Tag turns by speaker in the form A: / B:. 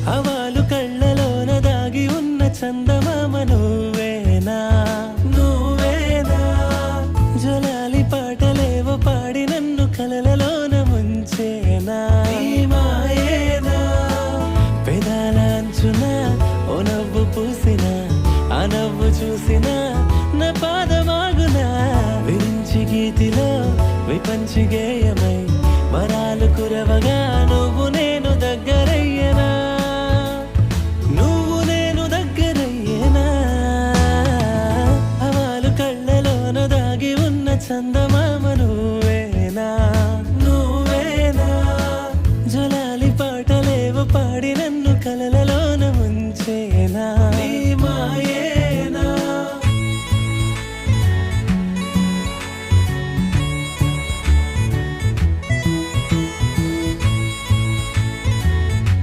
A: హవాలు కళ్ళలోన దాగి ఉన్న చందమామ నువ్వేనా నువ్వేనా జలాలి పాటలేవో పాడి నన్ను కలలలోన ముంచేనా ఈ మాయేనా పెదాల అంచున ఓ నవ్వు పూసిన ఆ నవ్వు చూసిన నా పాదమాగునా విరించి గీతిలో విపంచి గేయమై వరాలు కురవగా నువ్వు నేను దగ్గరయ్యనా నువ్వు నేను దగ్గరయ్యనా హవాలు కళ్ళలోన దాగి ఉన్న చందమామ నువ్వేనా నువ్వేనా జలాలి పాటలేవో పాడిన